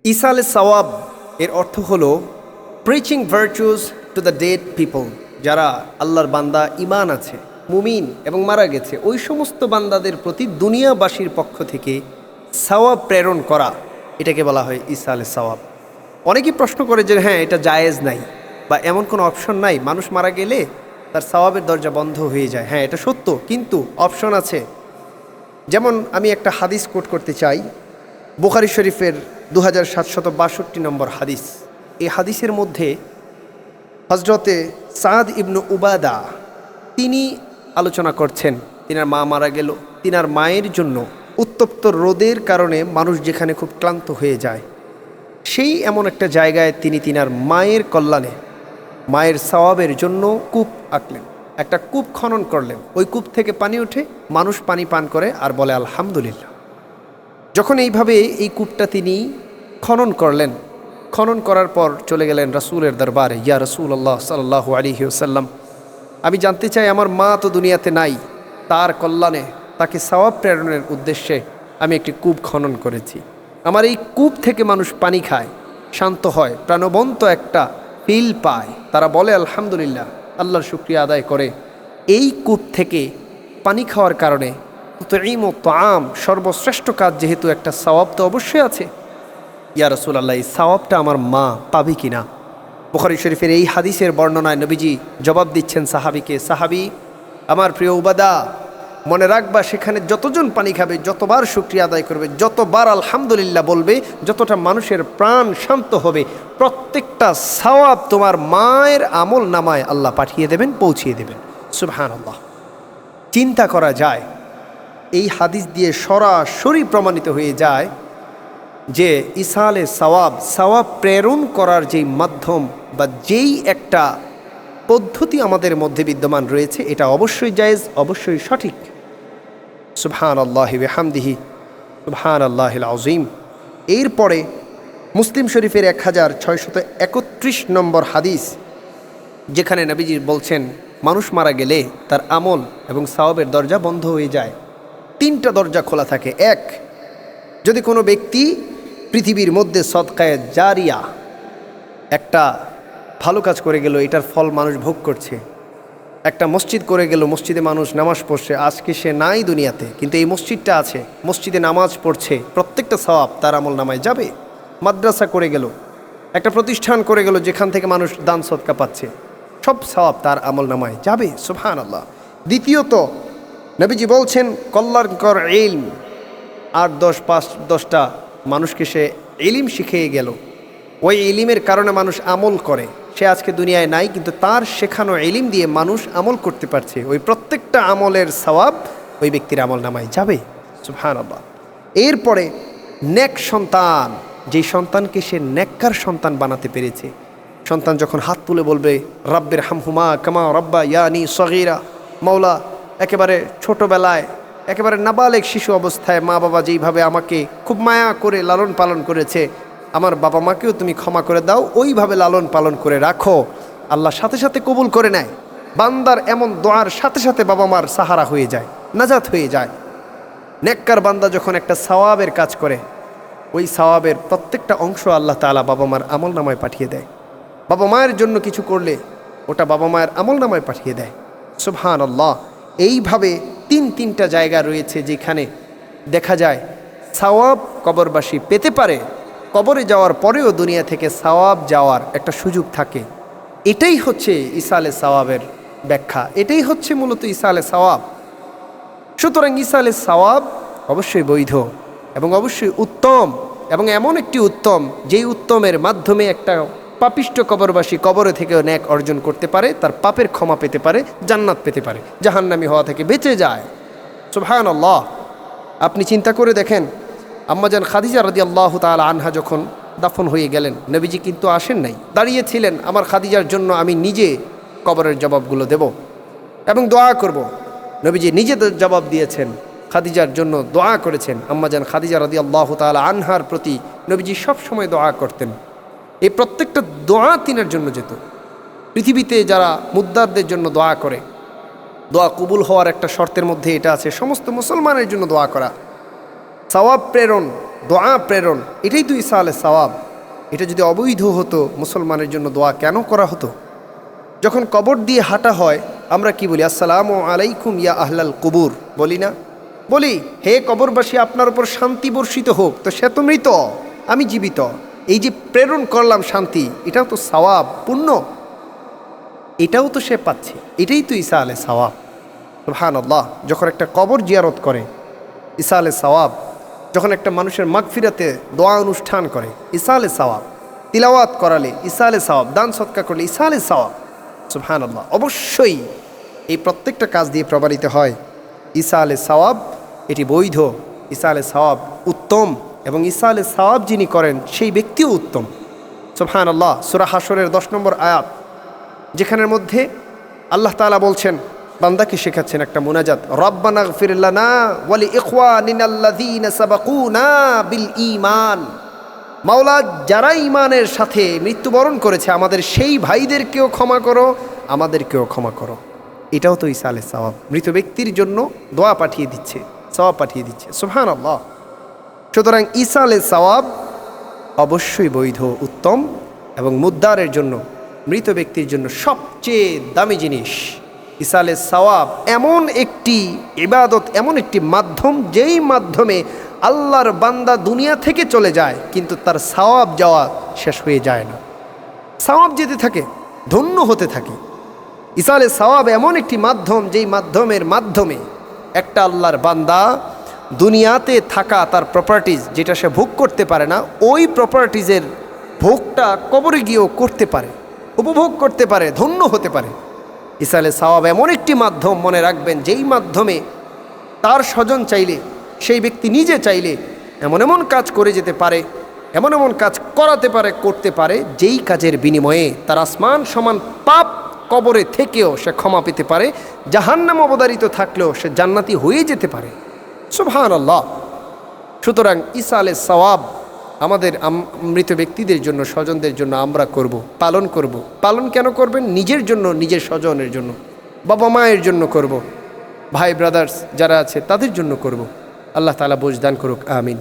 ইসালে সওয়াব এর অর্থ হলো preaching virtues to the dead people, যারা আল্লাহর বান্দা ইমান আছে, মুমিন এবং মারা গেছে, ওই সমস্ত বান্দাদের প্রতি দুনিয়াবাসীর পক্ষ থেকে সওয়াব প্রেরণ করা, এটাকে বলা হয় ইসালে সওয়াব। অনেকেই প্রশ্ন করে যে হ্যাঁ, এটা জায়েজ নাই বা এমন কোনো অপশন নাই, মানুষ মারা গেলে তার সওয়াবের দরজা বন্ধ হয়ে যায়। হ্যাঁ, এটা সত্য, কিন্তু অপশন আছে। যেমন আমি একটা হাদিস কোট করতে চাই, বুখারী শরীফের 2762 নম্বর হাদিস। এই হাদিসের মধ্যে হজরতে সাদ ইবনু উবাদা তিনি আলোচনা করছেন, তিনার মা মারা গেল, তিনার মায়ের জন্য উত্তপ্ত রোদের কারণে মানুষ যেখানে খুব ক্লান্ত হয়ে যায়, সেই এমন একটা জায়গায় তিনি তিনার মায়ের কল্যাণে, মায়ের সওয়াবের জন্য কূপ আঁকলেন, একটা কূপ খনন করলেন। ওই কূপ থেকে পানি ওঠে, মানুষ পানি পান করে আর বলে আলহামদুলিল্লাহ। যখন এইভাবে এই কূপটা তিনি খনন করলেন, খনন করার পর চলে গেলেন রাসূলের দরবারে। ইয়া রাসূলুল্লাহ সাল্লাল্লাহু আলাইহি ওয়াসাল্লাম, আমি জানতে চাই, আমার মা তো দুনিয়াতে নাই, তার কল্যাণে, তাকে সওয়াব প্রেরণের উদ্দেশ্যে আমি একটি কূপ খনন করেছি। আমার এই কূপ থেকে মানুষ পানি খায়, শান্ত হয়, প্রাণবন্ত একটা ফিল পায়, তারা বলে আলহামদুলিল্লাহ, আল্লাহর শুকরিয়া আদায় করে। এই কূপ থেকে পানি খাওয়ার কারণে তুতঈমু তাআম, সর্বশ্রেষ্ঠ কাজ যেহেতু, একটা সওয়াব তো অবশ্যই আছে। ইয়া রাসূলুল্লাহ, এই সওয়াবটা আমার মা পাবে কিনা? বুখারী শরীফের এই হাদিসের বর্ণনায় নবীজি জবাব দিচ্ছেন সাহাবীকে, সাহাবী আমার প্রিয় উবাদা, মনে রাখবা, সেখানে যতজন পানি খাবে, যতবার শুকরিয়া আদায় করবে, যতবার আলহামদুলিল্লাহ বলবে, যতটা মানুষের প্রাণ শান্ত হবে, প্রত্যেকটা সওয়াব তোমার মায়ের আমল নামায় আল্লাহ পাঠিয়ে দেবেন, পৌঁছিয়ে দেবেন। সুবহানাল্লাহ। চিন্তা করা যায়, এই হাদিস দিয়ে সরাসরি প্রমাণিত হয়ে যায় যে ইসালে সওয়াব, সওয়াব প্রেরণ করার যেই মাধ্যম বা যেই একটা পদ্ধতি আমাদের মধ্যে বিদ্যমান রয়েছে, এটা অবশ্যই জায়েজ, অবশ্যই সঠিক। সুবহানাল্লাহি ওয়া বিহামদিহি, সুবহানাল্লাহিল আযীম। এরপরে মুসলিম শরীফের 1631 নম্বর হাদিস, যেখানে নবীজি বলছেন মানুষ মারা গেলে তার আমল এবং সওয়াবের দরজা বন্ধ হয়ে যায়। 3টা দরজা খোলা থাকে। এক, যদি কোনো ব্যক্তি পৃথিবীর মধ্যে সদকায়ে জারিয়া, একটা ভালো কাজ করে গেল, এটার ফল মানুষ ভোগ করছে। একটা মসজিদ করে গেল, মসজিদে মানুষ নামাজ পড়ছে, আজকে সে নাই দুনিয়াতে, কিন্তু এই মসজিদটা আছে, মসজিদে নামাজ পড়ছে, প্রত্যেকটা সওয়াব তার আমল নামায় যাবে। মাদ্রাসা করে গেল, একটা প্রতিষ্ঠান করে গেল, যেখান থেকে মানুষ দান সদকা পাচ্ছে, সব সওয়াব তার আমল নামায় যাবে। সুবহানাল্লাহ। দ্বিতীয়ত, নবীজি বলছেন কল্যাণকর ইলম, 8-10টা মানুষকে সে ইলিম শিখিয়ে গেল, ওই ইলিমের কারণে মানুষ আমল করে, সে আজকে দুনিয়ায় নাই, কিন্তু তার শেখানো ইলিম দিয়ে মানুষ আমল করতে পারছে, ওই প্রত্যেকটা আমলের সওয়াব ওই ব্যক্তির আমল নামায় যাবে। সুবহানাল্লাহ। এরপরে নেক সন্তান, যেই সন্তানকে সে নেককার সন্তান বানাতে পেরেছে, সন্তান যখন হাত তুলে বলবে রাব্বির হামহুমা কামা রাব্বা ইয়ানি সগীরা, মাওলা, একেবারে ছোটোবেলায়, একেবারে নাবালেগ শিশু অবস্থায় মা বাবা যেইভাবে আমাকে খুব মায়া করে লালন পালন করেছে, আমার বাবা মাকেও তুমি ক্ষমা করে দাও, ওইভাবে লালন পালন করে রাখো। আল্লাহ সাথে সাথে কবুল করে নেয়। বান্দার এমন দোয়ার সাথে সাথে বাবা মার সাহারা হয়ে যায়, নাজাত হয়ে যায়। নেককার বান্দা যখন একটা সওয়াবের কাজ করে, ওই সওয়াবের প্রত্যেকটা অংশ আল্লাহ তাআলা বাবা মার আমল নামায় পাঠিয়ে দেয়। বাবা মায়ের জন্য কিছু করলে ওটা বাবা মায়ের আমল নামায় পাঠিয়ে দেয়। সুবহানাল্লাহ। এইভাবে 3টা জায়গা রয়েছে যেখানে দেখা যায় সওয়াব কবরবাসী পেতে পারে, কবরে যাওয়ার পরেও দুনিয়া থেকে সওয়াব যাওয়ার একটা সুযোগ থাকে। এটাই হচ্ছে ইসালে সওয়াবের ব্যাখ্যা, এটাই হচ্ছে মূলত ইসালে সওয়াব। সুতরাং ইসালে সওয়াব অবশ্যই বৈধ এবং অবশ্যই উত্তম, এবং এমন একটি উত্তম, যেই উত্তমের মাধ্যমে একটা পাপিষ্ট কবরবাসী কবরে থেকেও নেক অর্জন করতে পারে, তার পাপের ক্ষমা পেতে পারে, জান্নাত পেতে পারে, জাহান্নামী হওয়া থেকে বেঁচে যায়। সুবহানাল্লাহ। আপনি চিন্তা করে দেখেন, আম্মাজান খাদিজা রাদিয়াল্লাহু তাআলা আনহা যখন দাফন হয়ে গেলেন, নবীজি কিন্তু আসেন নাই, দাঁড়িয়েছিলেন, আমার খাদিজার জন্য আমি নিজে কবরের জবাবগুলো দেব এবং দোয়া করব। নবীজি নিজে জবাব দিয়েছেন, খাদিজার জন্য দোয়া করেছেন। আম্মাজান খাদিজা রাদিয়াল্লাহু তাআলা আনহার প্রতি নবীজি সব সময় দোয়া করতেন। এই প্রত্যেকটা দোয়া তিনার জন্য যেত। পৃথিবীতে যারা মুদ্দারদের জন্য দোয়া করে, দোয়া কবুল হওয়ার একটা শর্তের মধ্যে এটা আছে, সমস্ত মুসলমানের জন্য দোয়া করা। সওয়াব প্রেরণ, দোয়া প্রেরণ, এটাই তো ইসালে সওয়াব। এটা যদি অবৈধ হতো মুসলমানের জন্য দোয়া কেন করা হতো? যখন কবর দিয়ে হাঁটা হয় আমরা কি বলি? আসসালামু আলাইকুম ইয়া আহলাল কুবুর, বলি না? বলি, হে কবরবাসী, আপনার উপর শান্তি বর্ষিত হোক। তো সে তো মৃত, আমি জীবিত, এই যে প্রেরণ করলাম শান্তি, এটাও তো সওয়াব, পুণ্য, এটাও তো সে পাচ্ছে। এটাই তো ঈসা আলাইহিস সওয়াব। সুবহানাল্লাহ। যখন একটা কবর জিয়ারত করে ঈসা আলাইহিস সওয়াব, যখন একটা মানুষের মাগফিরাতে দোয়া অনুষ্ঠান করে ঈসা আলাইহিস সওয়াব, তিলাওয়াত করালে ঈসা আলাইহিস সওয়াব, দান সদকা করলে ঈসা আলাইহিস সওয়াব। সুবহানাল্লাহ। অবশ্যই এই প্রত্যেকটা কাজ দিয়ে প্রমাণিত হয় ঈসা আলাইহিস সওয়াব এটি বৈধ, ঈসা আলাইহিস সওয়াব উত্তম, এবং ঈসা আলাইহিস সওয়াব যিনি করেন সেই ব্যক্তিও উত্তম। সুবহানাল্লাহ। সূরা হাশরের 10 নম্বর আয়াত, যেখানের মধ্যে আল্লাহ তাআলা বলছেন, বান্দাকে শেখাচ্ছেন একটা মুনাজাত, রব্বানা গফির লানা ওয়া লিইখওয়ানিনাল্লাযীনা সাবাকুনা বিল ঈমান। মাওলা, যারা ঈমানের সাথে মৃত্যুবরণ করেছে আমাদের সেই ভাইদেরকেও ক্ষমা করো, আমাদেরকেও ক্ষমা করো। এটাও তো ঈসা আলাইহিস সওয়াব। মৃত ব্যক্তির জন্য দোয়া পাঠিয়ে দিচ্ছে, সওয়াব পাঠিয়ে দিচ্ছে। সুবহানাল্লাহ। সুতরাং ঈসা আলাইহিস সওয়াব অবশ্যই বৈধ, উত্তম, এবং মুদ্দারের জন্য, মৃত ব্যক্তির জন্য সবচেয়ে দামি জিনিস। ঈসা আলাইহিস সওয়াব এমন একটি ইবাদত, এমন একটি মাধ্যম, যেই মাধ্যমে আল্লাহর বান্দা দুনিয়া থেকে চলে যায় কিন্তু তার সওয়াব যাওয়া শেষ হয়ে যায় না, সওয়াব যেতে থাকে, ধন্য হতে থাকে। ঈসা আলাইহিস সওয়াব এমন একটি মাধ্যম, যেই মাধ্যমের মাধ্যমে একটা আল্লাহর বান্দা দুনিয়াতে থাকা তার প্রপার্টিজ, যেটা সে ভোগ করতে পারে না, ওই প্রপার্টিজের ভোগটা কবরে গিয়েও করতে পারে, উপভোগ করতে পারে, ধন্য হতে পারে। ঈসা আলাইহিস সওয়াব এমন একটি মাধ্যম, মনে রাখবেন, যেই মাধ্যমে তার স্বজন চাইলে, সেই ব্যক্তি নিজে চাইলে এমন এমন কাজ করে যেতে পারে, এমন এমন কাজ করাতে পারে, করতে পারে, যেই কাজের বিনিময়ে তার আসমান সমান পাপ কবরে থেকেও সে ক্ষমা পেতে পারে, জাহান্নাম অবধারিত থাকলেও সে জান্নাতি হয়ে যেতে পারে। সুবহানাল্লাহ। সুতরাং ঈসা আলাইহিস সওয়াব আমাদের মৃত ব্যক্তিদের জন্য, স্বজনদের জন্য আমরা করব, পালন করব। পালন কেন করবেন? নিজের জন্য, নিজের স্বজনের জন্য, বাবা মায়ের জন্য করব, ভাই ব্রাদার্স যারা আছে তাদের জন্য করব। আল্লাহ তাআলা বুঝদান করুক, আমিন।